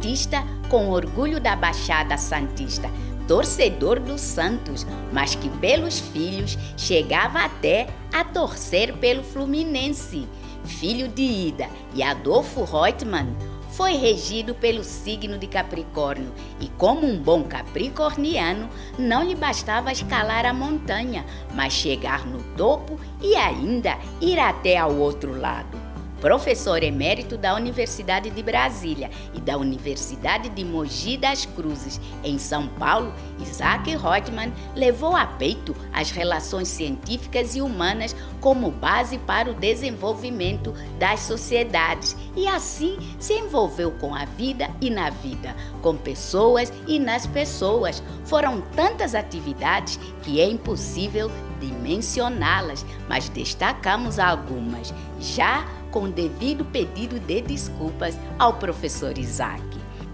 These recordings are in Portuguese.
cientista com orgulho da Baixada Santista, torcedor do Santos, mas que pelos filhos chegava até a torcer pelo Fluminense. Filho de Ida e Adolfo Reutemann, foi regido pelo signo de Capricórnio e, como um bom capricorniano, não lhe bastava escalar a montanha, mas chegar no topo e ainda ir até ao outro lado. Professor emérito da Universidade de Brasília e da Universidade de Mogi das Cruzes, em São Paulo, Isaac Reutemann levou a peito as relações científicas e humanas como base para o desenvolvimento das sociedades e assim se envolveu com a vida e na vida, com pessoas e nas pessoas. Foram tantas atividades que é impossível dimensioná-las, mas destacamos algumas, já com o devido pedido de desculpas ao professor Isaac.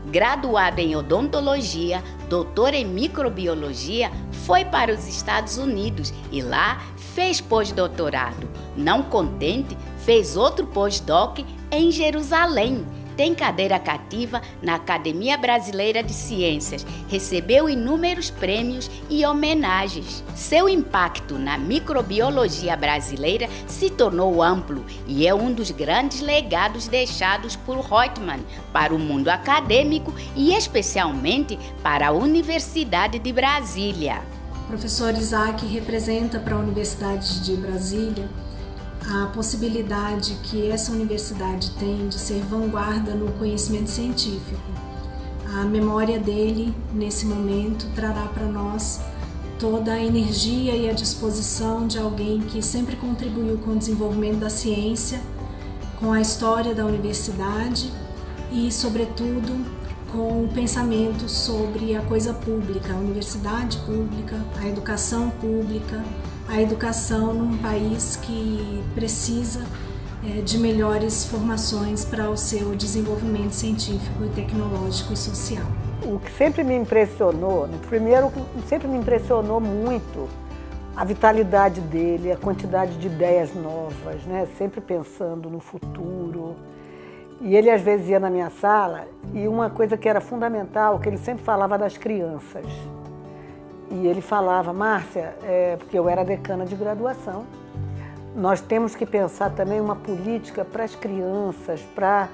Graduado em odontologia, doutor em microbiologia, foi para os Estados Unidos e lá fez pós-doutorado. Não contente, fez outro pós-doc em Jerusalém. Tem cadeira cativa na Academia Brasileira de Ciências, recebeu inúmeros prêmios e homenagens. Seu impacto na microbiologia brasileira se tornou amplo e é um dos grandes legados deixados por Reutemann para o mundo acadêmico e especialmente para a Universidade de Brasília. O professor Isaac representa para a Universidade de Brasília a possibilidade que essa universidade tem de ser vanguarda no conhecimento científico. A memória dele, nesse momento, trará para nós toda a energia e a disposição de alguém que sempre contribuiu com o desenvolvimento da ciência, com a história da universidade e, sobretudo, com o pensamento sobre a coisa pública, a universidade pública, a educação pública, a educação num país que precisa de melhores formações para o seu desenvolvimento científico, tecnológico e social. O que sempre me impressionou, primeiro, sempre me impressionou muito a vitalidade dele, a quantidade de ideias novas, né? Sempre pensando no futuro. E ele às vezes ia na minha sala e uma coisa que era fundamental, que ele sempre falava das crianças. E ele falava, Márcia, porque eu era decana de graduação, nós temos que pensar também uma política para as crianças, para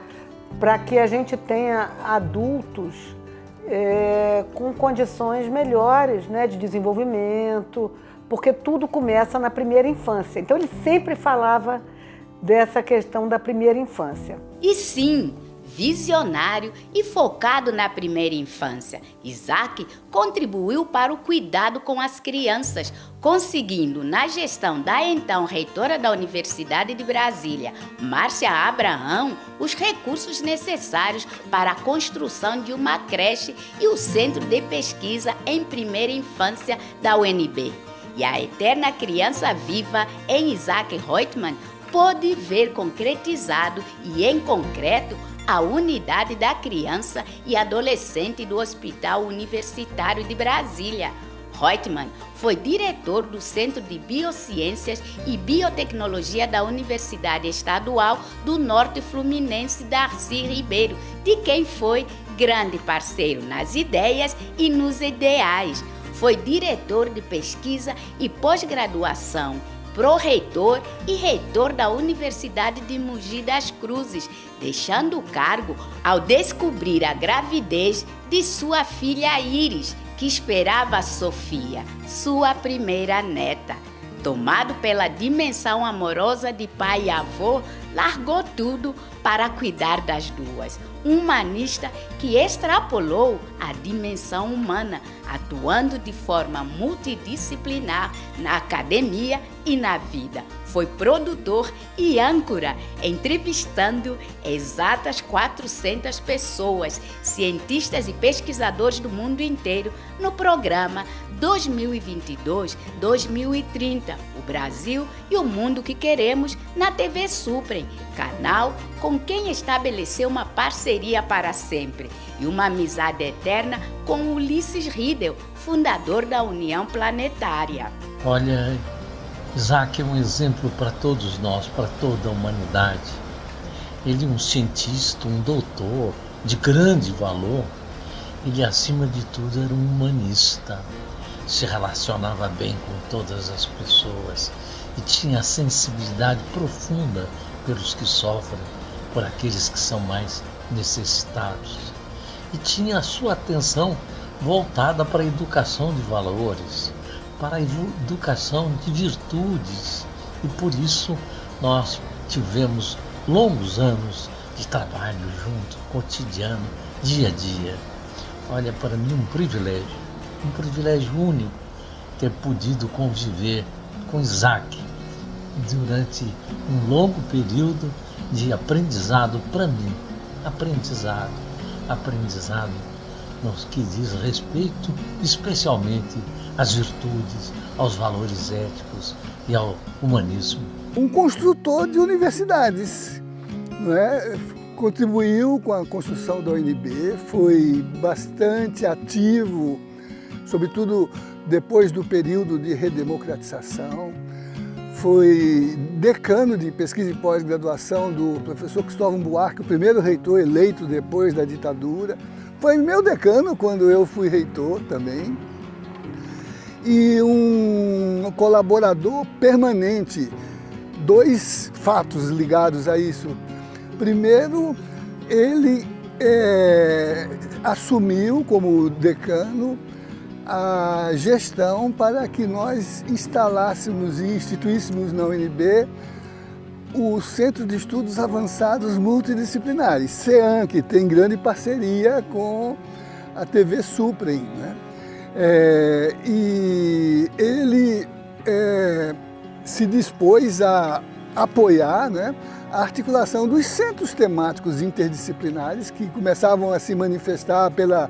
que a gente tenha adultos com condições melhores, né, de desenvolvimento, porque tudo começa na primeira infância. Então ele sempre falava dessa questão da primeira infância. E sim, visionário e focado na primeira infância, Isaac contribuiu para o cuidado com as crianças, conseguindo, na gestão da então reitora da Universidade de Brasília, Márcia Abrahão, os recursos necessários para a construção de uma creche e o Centro de Pesquisa em Primeira Infância da UNB. E a eterna criança viva em Isaac Reutemann pôde ver concretizado e em concreto a unidade da criança e adolescente do Hospital Universitário de Brasília. Reutemann foi diretor do Centro de Biociências e Biotecnologia da Universidade Estadual do Norte Fluminense Darcy Ribeiro, de quem foi grande parceiro nas ideias e nos ideais. Foi diretor de pesquisa e pós-graduação, pró-reitor e reitor da Universidade de Mogi das Cruzes, deixando o cargo ao descobrir a gravidez de sua filha Iris, que esperava Sofia, sua primeira neta. Tomado pela dimensão amorosa de pai e avô, largou tudo para cuidar das duas. Um humanista que extrapolou a dimensão humana, atuando de forma multidisciplinar na academia e na vida. Foi produtor e âncora, entrevistando exatas 400 pessoas, cientistas e pesquisadores do mundo inteiro, no programa 2022-2030, o Brasil e o Mundo que Queremos, na TV Suprem, canal com quem estabeleceu uma parceria para sempre e uma amizade eterna com Ulisses Riedel, fundador da União Planetária. Olha, Isaac é um exemplo para todos nós, para toda a humanidade. Ele é um cientista, um doutor, de grande valor, ele, acima de tudo, era um humanista. Se relacionava bem com todas as pessoas e tinha sensibilidade profunda pelos que sofrem, por aqueles que são mais necessitados. E tinha a sua atenção voltada para a educação de valores, para a educação de virtudes. E por isso nós tivemos longos anos de trabalho junto, cotidiano, dia a dia. Olha, para mim um privilégio único ter podido conviver com Isaac durante um longo período de aprendizado para mim. Aprendizado no que diz respeito especialmente às virtudes, aos valores éticos e ao humanismo. Um construtor de universidades, não é? Contribuiu com a construção da UNB, foi bastante ativo, sobretudo depois do período de redemocratização. Foi decano de pesquisa e pós-graduação do professor Cristóvão Buarque, o primeiro reitor eleito depois da ditadura. Foi meu decano quando eu fui reitor também. E um colaborador permanente. Dois fatos ligados a isso. Primeiro, ele assumiu como decano a gestão para que nós instalássemos e instituíssemos na UNB o Centro de Estudos Avançados Multidisciplinares, CEAM, que tem grande parceria com a TV Suprem, né? E ele se dispôs a apoiar, né, a articulação dos centros temáticos interdisciplinares que começavam a se manifestar pela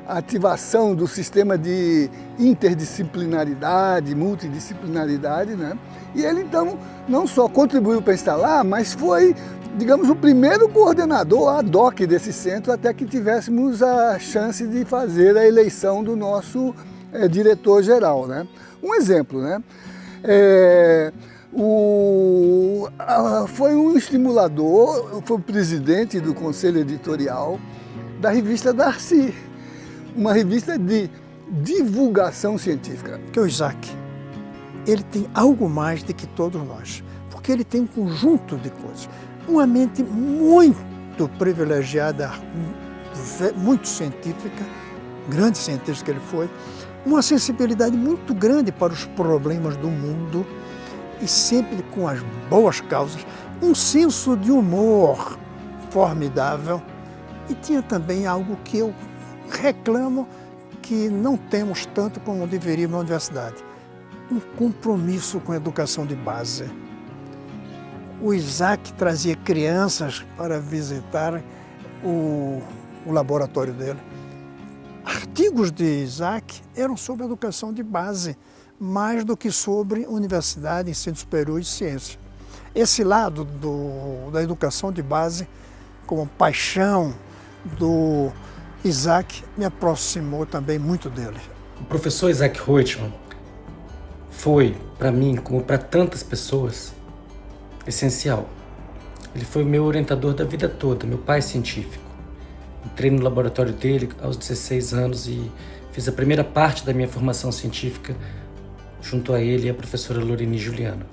ativação do sistema de interdisciplinaridade, multidisciplinaridade, né? E ele, então, não só contribuiu para instalar, mas foi, digamos, o primeiro coordenador ad hoc desse centro até que tivéssemos a chance de fazer a eleição do nosso diretor-geral, né? Um exemplo, né? Foi um estimulador, foi o presidente do conselho editorial da revista Darcy, uma revista de divulgação científica. Porque o Isaac, ele tem algo mais do que todos nós, porque ele tem um conjunto de coisas. Uma mente muito privilegiada, muito científica, grande cientista que ele foi, uma sensibilidade muito grande para os problemas do mundo e sempre com as boas causas, um senso de humor formidável e tinha também algo que eu reclamo que não temos tanto como deveríamos na universidade, um compromisso com a educação de base. O Isaac trazia crianças para visitar o laboratório dele. Artigos de Isaac eram sobre educação de base, mais do que sobre universidade, ensino superior e ciência. Esse lado da educação de base, como paixão do Isaac, me aproximou também muito dele. O professor Isaac Reutemann foi, para mim, como para tantas pessoas, essencial. Ele foi o meu orientador da vida toda, meu pai científico. Entrei no laboratório dele aos 16 anos e fiz a primeira parte da minha formação científica junto a ele e a professora Lorene Juliano.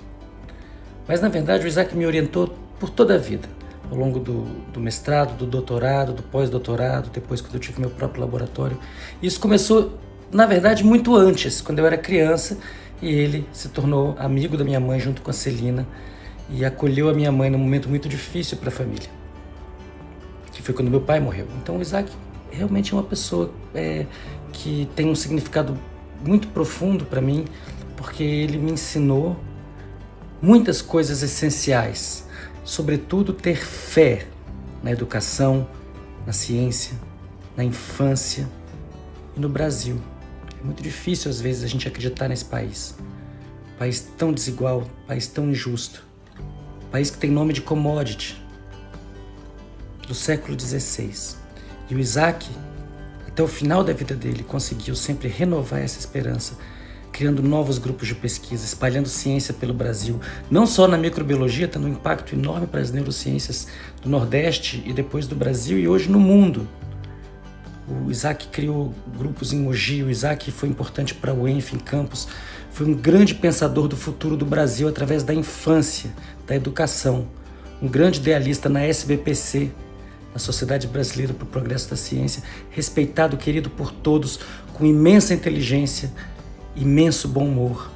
Mas, na verdade, o Isaac me orientou por toda a vida, ao longo do mestrado, do doutorado, do pós-doutorado, depois quando eu tive meu próprio laboratório. Isso começou, na verdade, muito antes, quando eu era criança, e ele se tornou amigo da minha mãe junto com a Celina e acolheu a minha mãe num momento muito difícil para a família, que foi quando meu pai morreu. Então o Isaac realmente é uma pessoa que tem um significado muito profundo para mim, porque ele me ensinou muitas coisas essenciais, sobretudo ter fé na educação, na ciência, na infância e no Brasil. É muito difícil às vezes a gente acreditar nesse país. País tão desigual, país tão injusto, país que tem nome de commodity do século XVI. E o Isaac, até o final da vida dele, conseguiu sempre renovar essa esperança, criando novos grupos de pesquisa, espalhando ciência pelo Brasil, não só na microbiologia, tendo um impacto enorme para as neurociências do Nordeste e depois do Brasil e hoje no mundo. O Isaac criou grupos em Mogi, o Isaac foi importante para o UENF em Campos, foi um grande pensador do futuro do Brasil através da infância, da educação, um grande idealista na SBPC, na Sociedade Brasileira para o Progresso da Ciência, respeitado, querido por todos, com imensa inteligência, imenso bom humor,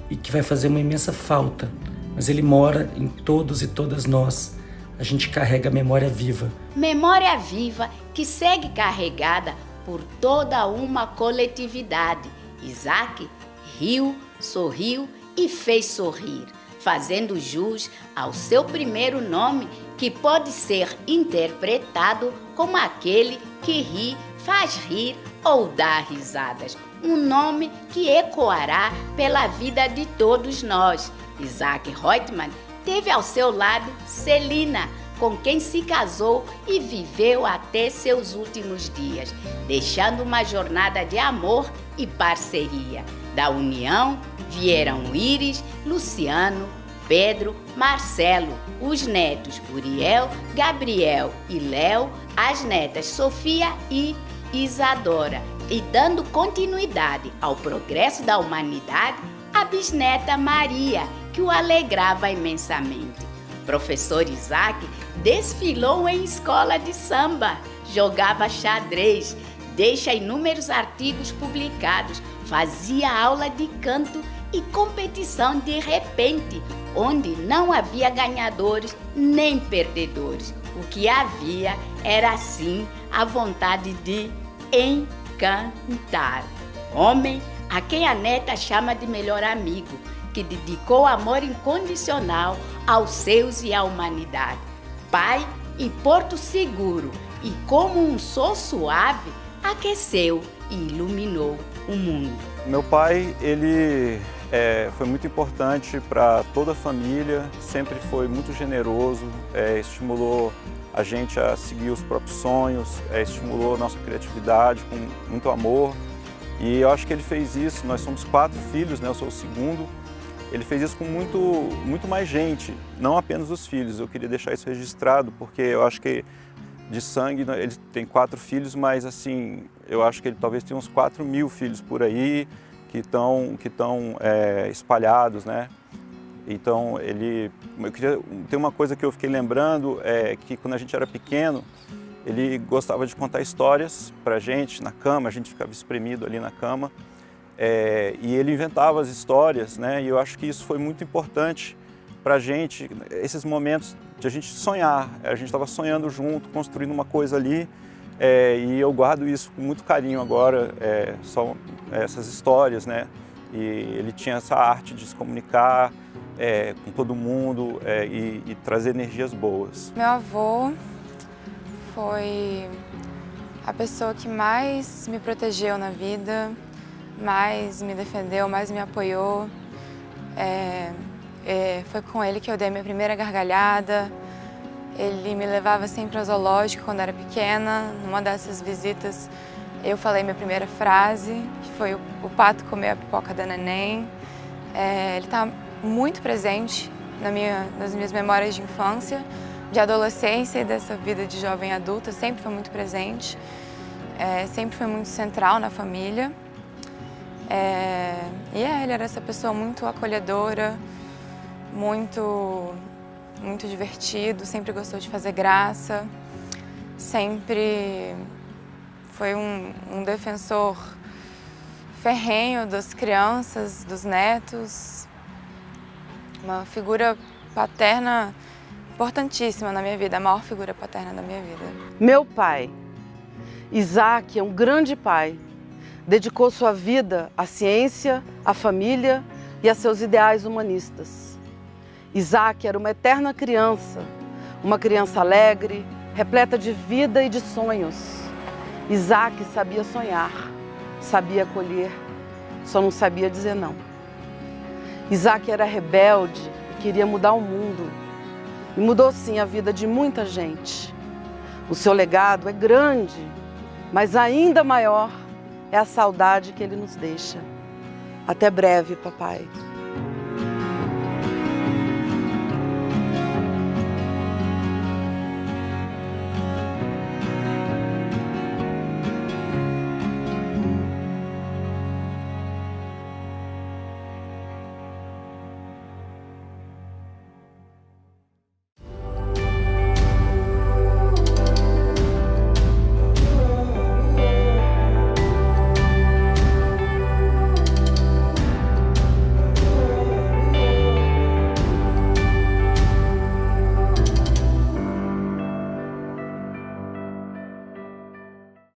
e que vai fazer uma imensa falta, mas ele mora em todos e todas nós. A gente carrega a memória viva. Memória viva que segue carregada por toda uma coletividade. Isaac riu, sorriu e fez sorrir, fazendo jus ao seu primeiro nome, que pode ser interpretado como aquele que ri, faz rir ou dá risadas. Um nome que ecoará pela vida de todos nós. Isaac Reutemann teve ao seu lado Celina, com quem se casou e viveu até seus últimos dias, deixando uma jornada de amor e parceria. Da união vieram Íris, Luciano, Pedro, Marcelo, os netos Uriel, Gabriel e Léo, as netas Sofia e Isadora, e dando continuidade ao progresso da humanidade, a bisneta Maria, que o alegrava imensamente. Professor Isaac desfilou em escola de samba, jogava xadrez, deixa inúmeros artigos publicados, fazia aula de canto e competição de repente, onde não havia ganhadores nem perdedores. O que havia era, sim, a vontade de encantar. Homem a quem a neta chama de melhor amigo, que dedicou amor incondicional aos seus e à humanidade. Pai e porto seguro, e como um sol suave, aqueceu e iluminou o mundo. Meu pai, ele foi muito importante para toda a família, sempre foi muito generoso, estimulou a gente a seguir os próprios sonhos, estimulou a nossa criatividade com muito amor. E eu acho que ele fez isso, nós somos 4 filhos, né? Eu sou o segundo. Ele fez isso com muito mais gente, não apenas os filhos. Eu queria deixar isso registrado, porque eu acho que de sangue ele tem 4 filhos, mas assim, eu acho que ele talvez tenha uns 4.000 filhos por aí, que estão espalhados, né? Então, tem uma coisa que eu fiquei lembrando, que quando a gente era pequeno, ele gostava de contar histórias pra gente na cama, a gente ficava espremido ali na cama, e ele inventava as histórias, né? E eu acho que isso foi muito importante pra gente, esses momentos de a gente sonhar. A gente estava sonhando junto, construindo uma coisa ali, e eu guardo isso com muito carinho agora, só essas histórias, né? E ele tinha essa arte de se comunicar com todo mundo e trazer energias boas. Meu avô foi a pessoa que mais me protegeu na vida, mais me defendeu, mais me apoiou. Foi com ele que eu dei minha primeira gargalhada. Ele me levava sempre ao zoológico quando era pequena. Numa dessas visitas, eu falei minha primeira frase, que foi o pato comeu a pipoca da neném. Ele está muito presente nas minhas memórias de infância, de adolescência e dessa vida de jovem adulta. Sempre foi muito presente, sempre foi muito central na família. Ele era essa pessoa muito acolhedora, muito divertido, sempre gostou de fazer graça, sempre foi um defensor ferrenho das crianças, dos netos, uma figura paterna importantíssima na minha vida, a maior figura paterna da minha vida. Meu pai, Isaac, é um grande pai. Dedicou sua vida à ciência, à família e a seus ideais humanistas. Isaac era uma eterna criança, uma criança alegre, repleta de vida e de sonhos. Isaac sabia sonhar, sabia acolher, só não sabia dizer não. Isaac era rebelde e queria mudar o mundo. E mudou sim a vida de muita gente. O seu legado é grande, mas ainda maior é a saudade que ele nos deixa. Até breve, papai.